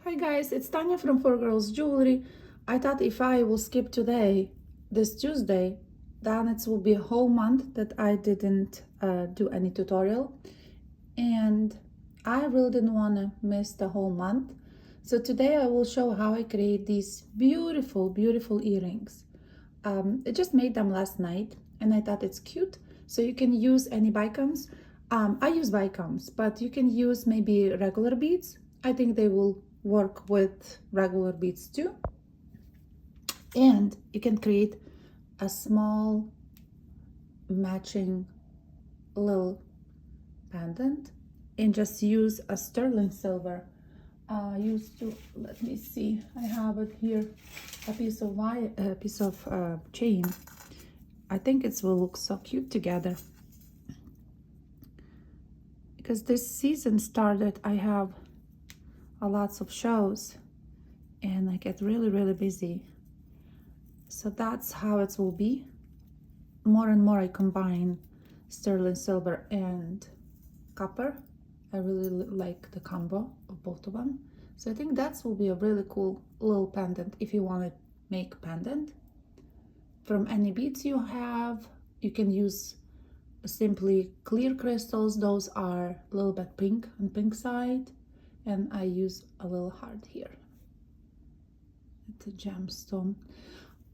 Hi guys, it's Tanya from 4Girls Jewelry. I thought if I will skip today, this Tuesday, then it will be a whole month that I didn't do any tutorial. And I really didn't want to miss the whole month. So today I will show how I create these beautiful, beautiful earrings. I just made them last night and I thought it's cute. So you can use any bicoms. I use bicoms, but you can use maybe regular beads. I think they will work with regular beads too. And you can create a small matching little pendant and just use a sterling silver. Let me see, I have it here, a piece of wire, a piece of chain. I think it will look so cute together. Because this season started, I have lots of shows and I get really busy. So that's how it will be. More and more I combine sterling silver and copper. I really like the combo of both of them. So I think that will be a really cool little pendant if you want to make pendant. From any beads you have, you can use simply clear crystals. Those are a little bit pink on pink side. And I use a little heart here. It's a gemstone.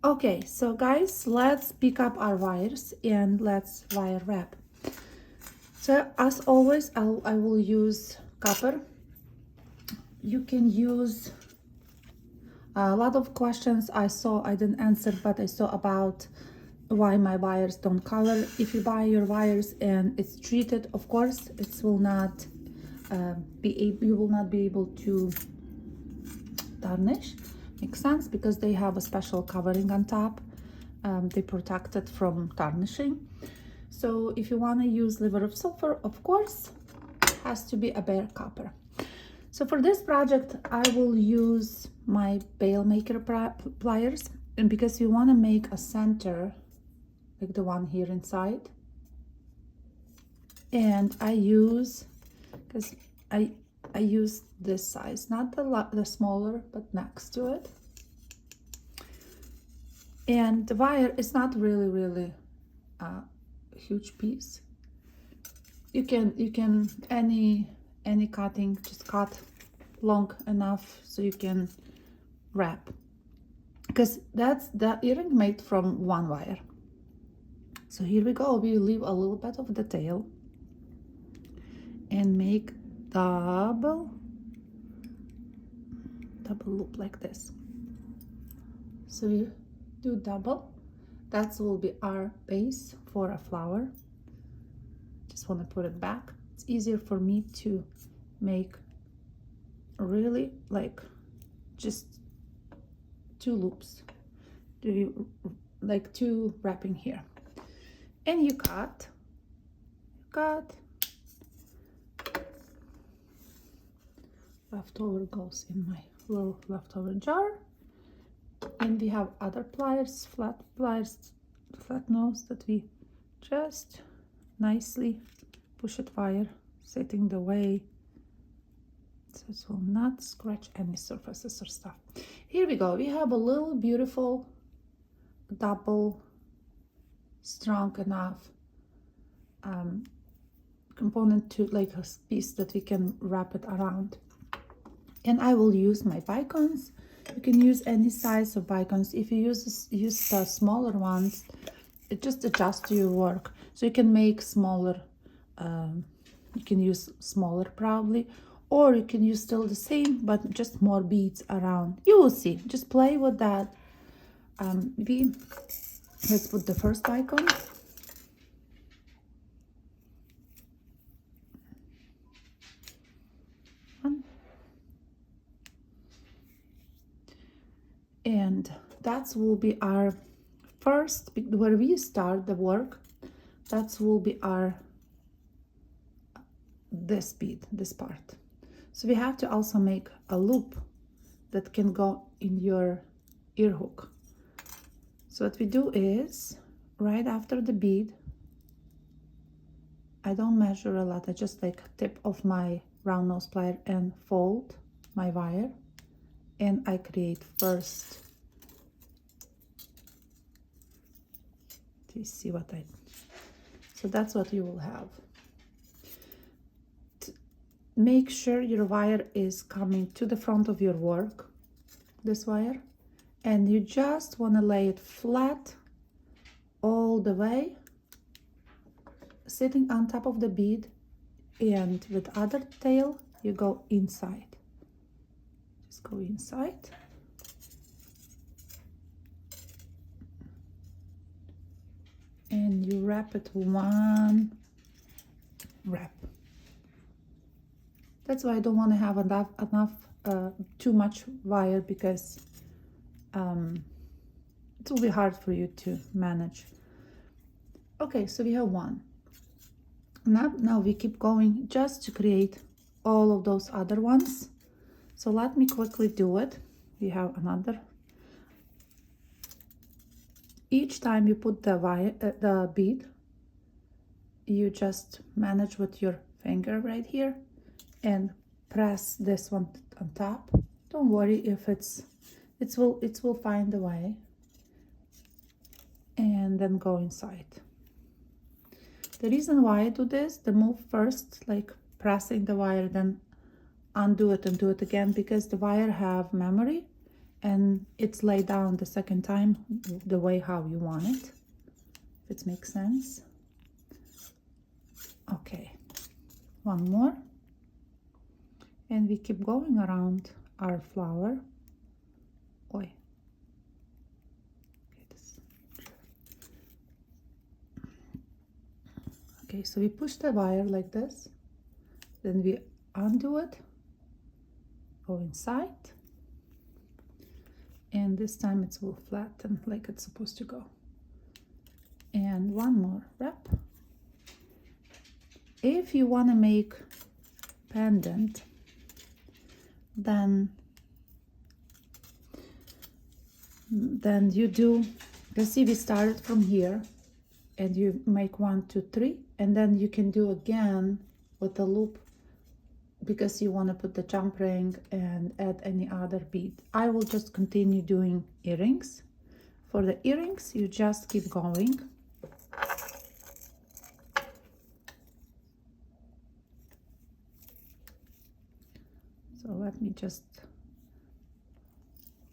Okay, so guys, let's pick up our wires and let's wire wrap. So as always, I will use copper. You can use a lot of questions I didn't answer, but I saw about why my wires don't color. If you buy your wires and it's treated, of course, it will not you will not be able to tarnish. Makes sense, because they have a special covering on top. They protect it from tarnishing. So if you want to use liver of sulfur, of course, it has to be a bare copper. So for this project, I will use my Bail Maker pliers, and because you want to make a center like the one here inside, and I use, because I use this size, not the smaller, but next to it. And the wire is not really a huge piece. You can any cutting, just cut long enough so you can wrap, because that's the earring made from one wire. So here we go. We leave a little bit of the tail and make double loop like this. So we do double. That will be our base for a flower. Just want to put it back. It's easier for me to make really like just two loops, like two wrapping here, and you cut leftover goes in my little leftover jar. And we have other pliers, flat nose, that we just nicely push it wire, setting the way so it will not scratch any surfaces or stuff. Here we go. We have a little beautiful double strong enough component to like a piece that we can wrap it around. And I will use my bicons. You can use any size of bicons. If you use the smaller ones, it just adjusts to your work. So you can make smaller, you can use smaller probably, or you can use still the same, but just more beads around. You will see. Just play with that. Let's put the first bicon. And that will be our first, where we start the work. That will be our this bead, this part. So we have to also make a loop that can go in your ear hook. So what we do is, right after the bead, I don't measure a lot, I just like tip of my round nose plier and fold my wire and I create first. Do you see what I, so that's what you will have. Make sure your wire is coming to the front of your work, this wire, and you just want to lay it flat all the way, sitting on top of the bead, and with other tail you go inside. Just go inside. And you wrap it one wrap. That's why I don't want to have enough too much wire, because it will be hard for you to manage. Okay, so we have one. Now we keep going just to create all of those other ones. So let me quickly do it. We have another. Each time you put the wire, the bead, you just manage with your finger right here and press this one on top. Don't worry if it will find a way, and then go inside. The reason why I do this, the move first, like pressing the wire, then undo it and do it again, because the wire have memory and it's laid down the second time the way how you want it, if it makes sense. Okay, one more, and we keep going around our flower. Oi. Okay, so we push the wire like this, then we undo it, go inside, and this time it will flatten like it's supposed to go. And one more wrap. If you want to make pendant, then you do, you see we started from here, and you make 1 2 3, and then you can do again with the loop, because you want to put the jump ring and add any other bead. I will just continue doing earrings. For the earrings, you just keep going. So let me just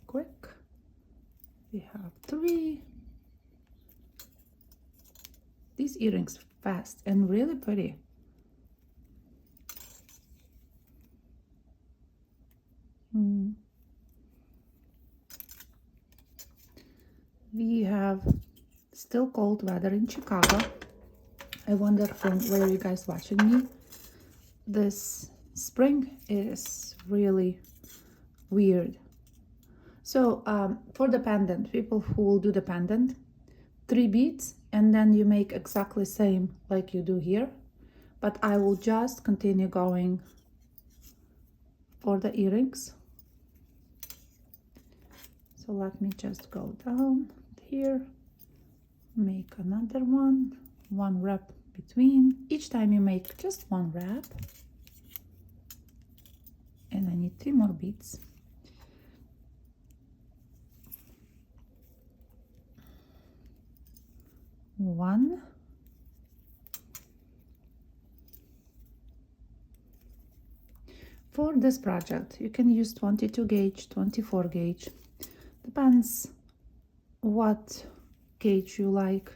quick. We have 3. These earrings fast and really pretty. We have still cold weather in Chicago. I wonder from where you guys watching me. This spring is really weird. So for the pendant, people who will do the pendant, 3 beads, and then you make exactly same like you do here, but I will just continue going for the earrings. So let me just go down here, make another one wrap between. Each time you make just 1 wrap, and I need 3 more beads. One, for this project you can use 22 gauge, 24 gauge, depends what gauge you like.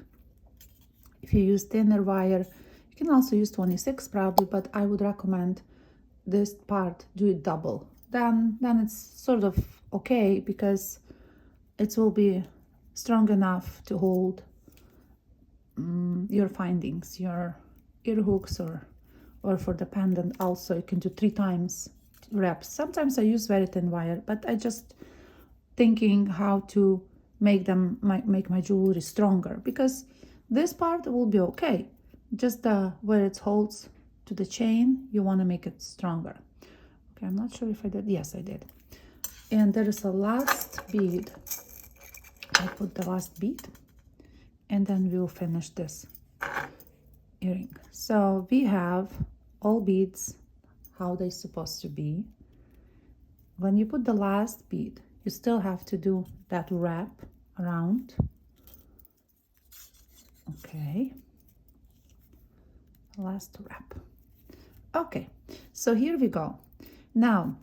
If you use thinner wire, you can also use 26 probably, but I would recommend this part do it double. Then it's sort of okay, because it will be strong enough to hold your findings, your ear hooks, or for the pendant also you can do 3 times wraps. Sometimes I use very thin wire, but I just thinking how to make my jewelry stronger, because this part will be okay, just where it holds to the chain you want to make it stronger. Okay, I'm not sure if I did. Yes, I did. And there is a last bead. I put the last bead, and then we'll finish this earring. So we have all beads how they're supposed to be. when you put the last bead, you still have to do that wrap around. Okay, last wrap. Okay, so here we go. Now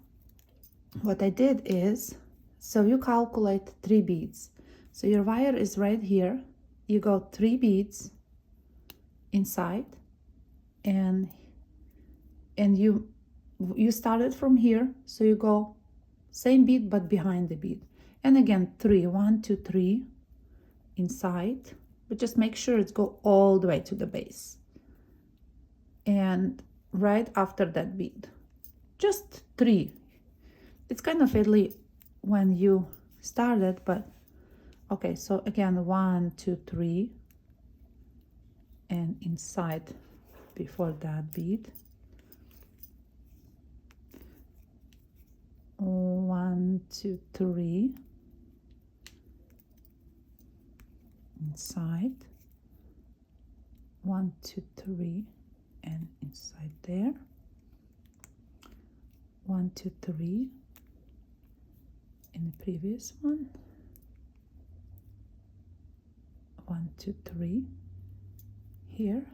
what I did is, so you calculate 3 beads. So your wire is right here. You go 3 beads inside, and you started from here, so you go same bead but behind the bead, and again 3, 1, 2, 3 inside, but just make sure it's go all the way to the base, and right after that bead just 3. It's kind of fiddly when you started, but okay, so again 1, 2, 3, and inside before that bead, 1, 2, 3 inside, 1, 2, 3 and inside there, 1, 2, 3 in the previous one, 1, 2, 3 here,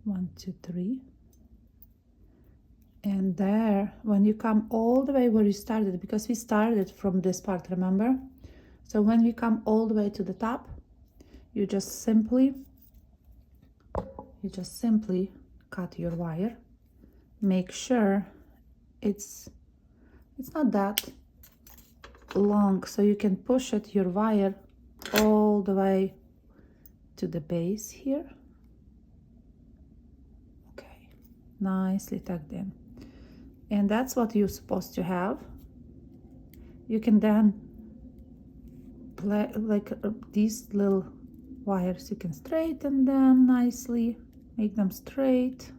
1, 2, 3, and there when you come all the way where you started, because we started from this part, remember? So when we come all the way to the top, you just simply cut your wire. Make sure it's not that long, so you can push it, your wire, all the way to the base here. Okay, nicely tucked in, and that's what you're supposed to have. You can then play like these little wires, you can straighten them nicely, make them straight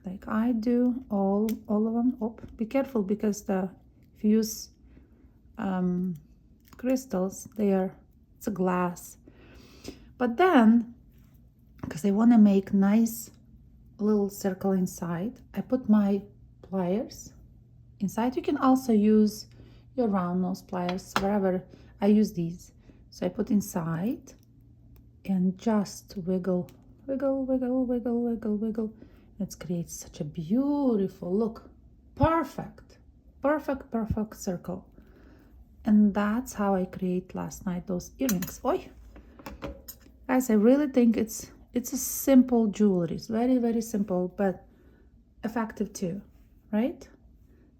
like I do, all of them. Oh, be careful, because if you use crystals, it's a glass. But then, because I want to make nice little circle inside, I put my pliers inside. You can also use your round nose pliers wherever. I use these, so I put inside and just wiggle, wiggle, wiggle, wiggle, wiggle, wiggle. It creates such a beautiful look. Perfect circle. And that's how I create last night those earrings. Oi, guys, I really think it's a simple jewelry. It's very, very simple, but effective too, right?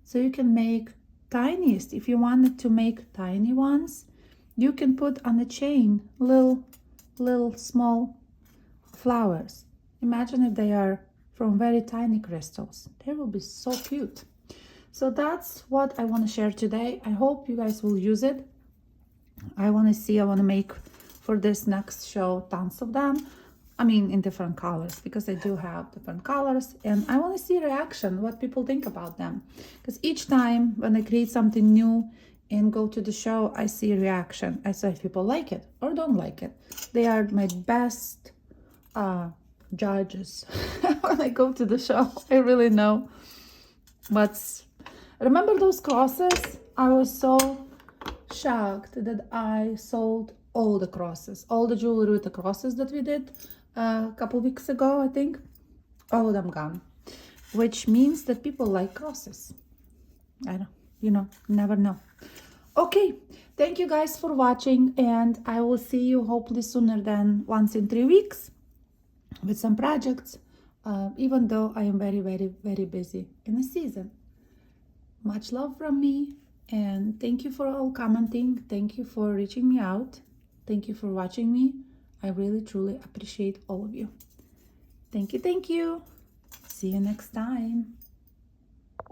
So you can make tiniest. If you wanted to make tiny ones, you can put on the chain little small flowers. Imagine if they are from very tiny crystals. They will be so cute. So that's what I want to share today. I hope you guys will use it. I want to make for this next show tons of them. I mean, in different colors, because I do have different colors, and I want to see reaction, what people think about them. Because each time when I create something new and go to the show, I see a reaction. I say if people like it or don't like it. They are my best judges when I go to the show. I really know remember those crosses? I was so shocked that I sold all the crosses, all the jewelry with the crosses that we did a couple weeks ago, I think. All of them gone, which means that people like crosses. I don't, never know. Okay, thank you guys for watching, and I will see you hopefully sooner than once in 3 weeks with some projects, even though I am very, very, very busy in the season. Much love from me, and thank you for all commenting. Thank you for reaching me out. Thank you for watching me. I really, truly appreciate all of you. Thank you. See you next time.